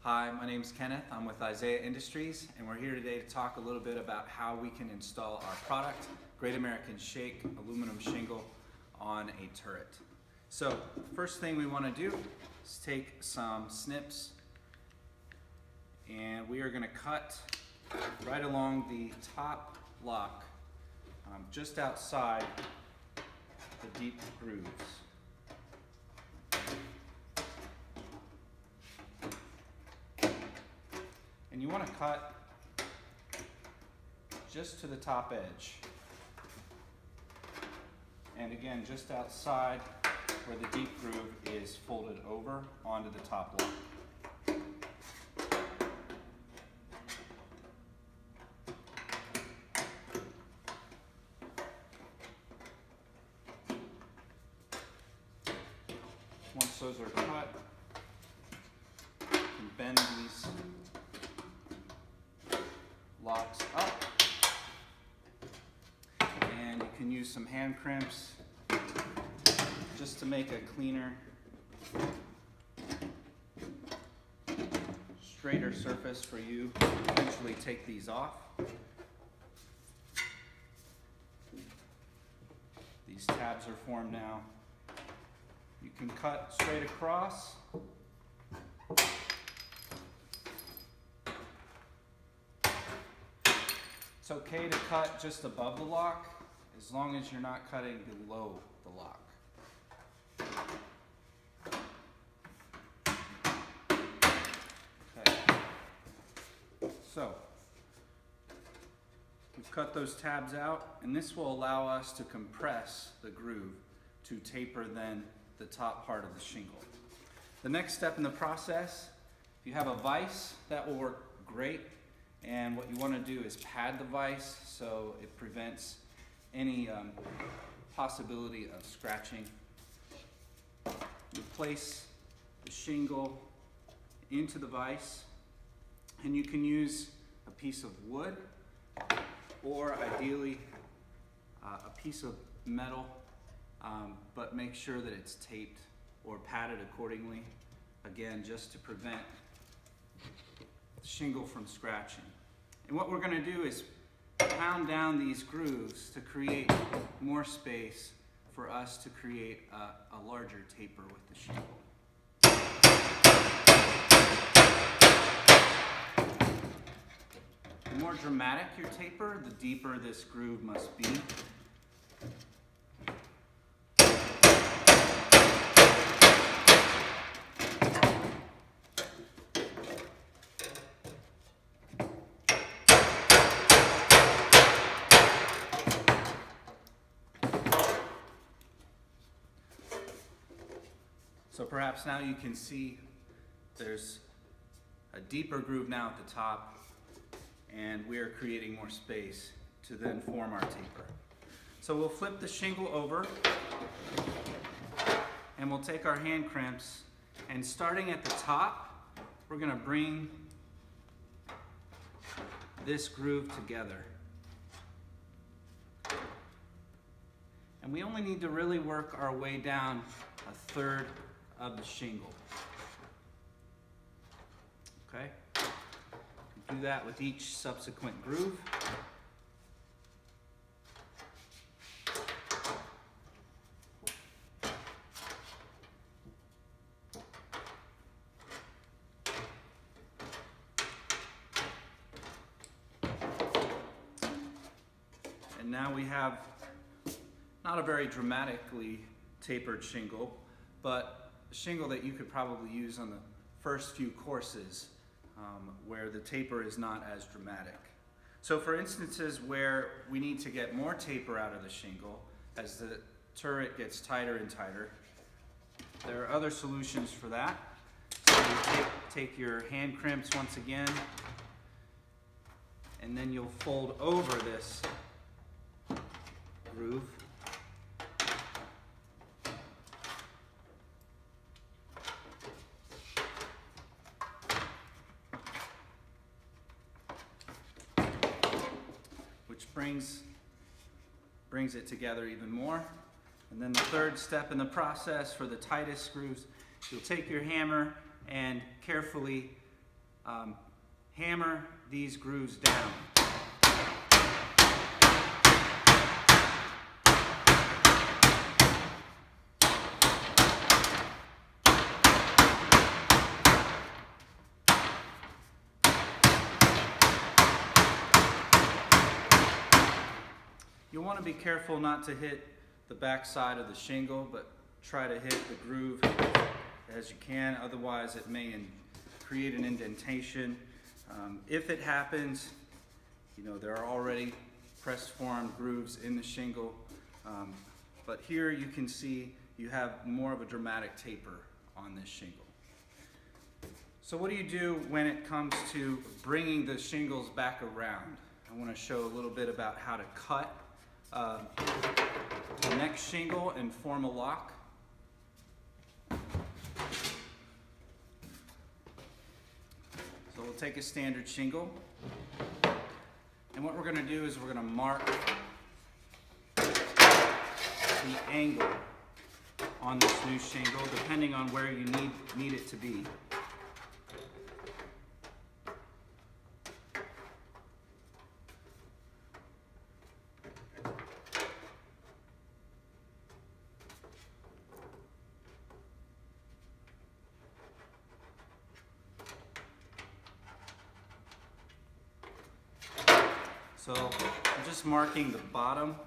Hi, my name is Kenneth. I'm with Isaiah Industries, and we're here today to talk a little bit about how we can install our product, Great American Shake aluminum shingle, on a turret. So, first thing we want to do is take some snips, and we are going to cut right along the top lock, just outside the deep grooves. And you want to cut just to the top edge. And again, just outside where the deep groove is folded over onto the top lock. Once those are cut, you can bend these locks up, and you can use some hand crimps just to make a cleaner, straighter surface for you to eventually take these off. These tabs are formed now. You can cut straight across. It's okay to cut just above the lock, as long as you're not cutting below the lock. Okay. So, we've cut those tabs out, and this will allow us to compress the groove to taper then the top part of the shingle. The next step in the process, if you have a vise, that will work great. And what you want to do is pad the vise so it prevents any possibility of scratching. You place the shingle into the vise, and you can use a piece of wood or ideally a piece of metal, but make sure that it's taped or padded accordingly, again, just to prevent the shingle from scratching. And what we're going to do is pound down these grooves to create more space for us to create a larger taper with the shingle. The more dramatic your taper, the deeper this groove must be. So perhaps now you can see there's a deeper groove now at the top, and we are creating more space to then form our taper. So we'll flip the shingle over, and we'll take our hand crimps, and starting at the top, we're going to bring this groove together. And we only need to really work our way down a third of the shingle. Okay? Do that with each subsequent groove. And now we have not a very dramatically tapered shingle, but a shingle that you could probably use on the first few courses where the taper is not as dramatic. So for instances where we need to get more taper out of the shingle as the turret gets tighter and tighter, there are other solutions for that. So you take your hand crimps once again, and then you'll fold over this groove. Which brings it together even more. And then the third step in the process for the tightest screws, you'll take your hammer and carefully hammer these grooves down. You'll want to be careful not to hit the back side of the shingle, but try to hit the groove as you can, otherwise it may create an indentation. If it happens, you know, there are already press formed grooves in the shingle, but here you can see you have more of a dramatic taper on this shingle. So what do you do when it comes to bringing the shingles back around? I want to show a little bit about how to cut the next shingle and form a lock. So we'll take a standard shingle, and what we're going to do is we're going to mark the angle on this new shingle depending on where you need it to be. So I'm just marking the bottom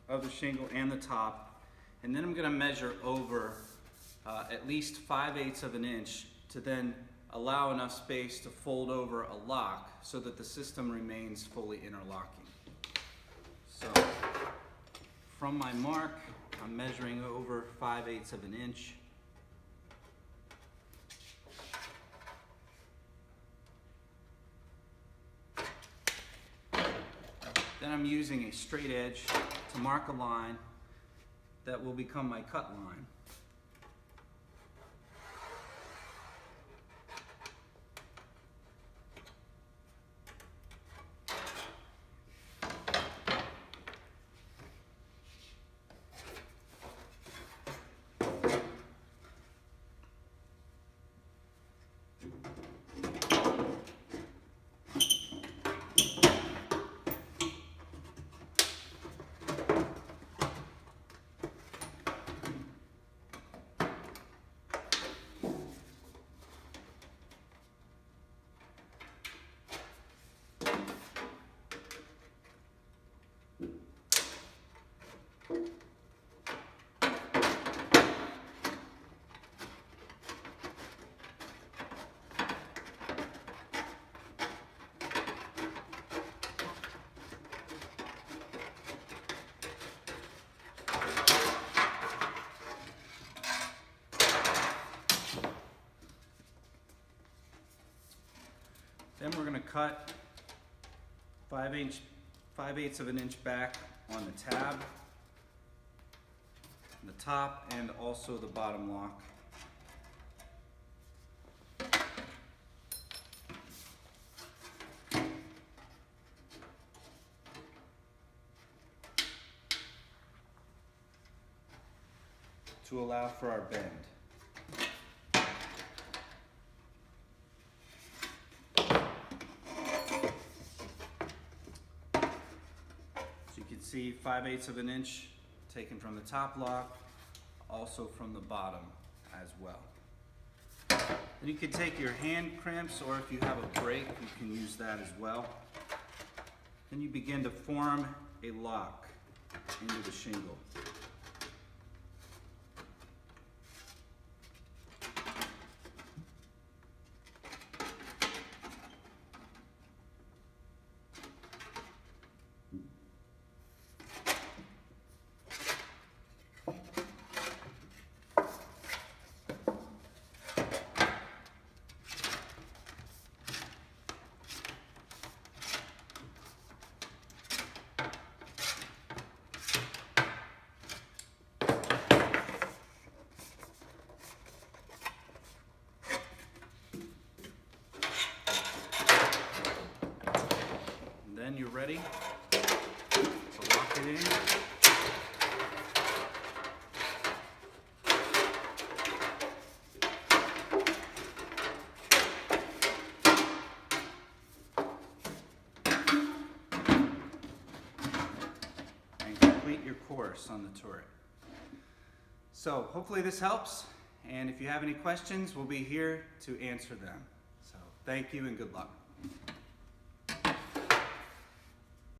of the shingle and the top, and then I'm going to measure over at least 5/8 of an inch to then allow enough space to fold over a lock so that the system remains fully interlocking. So from my mark, I'm measuring over 5/8 of an inch. Then I'm using a straight edge to mark a line that will become my cut line. Then we're going to cut 5/8 of an inch back on the tab, the top, and also the bottom lock. To allow for our bend. See 5/8 of an inch taken from the top lock, also from the bottom as well. And you can take your hand crimps, or if you have a brake, you can use that as well. Then you begin to form a lock into the shingle. complete your course on the turret. So hopefully this helps, and if you have any questions, we'll be here to answer them. So thank you and good luck.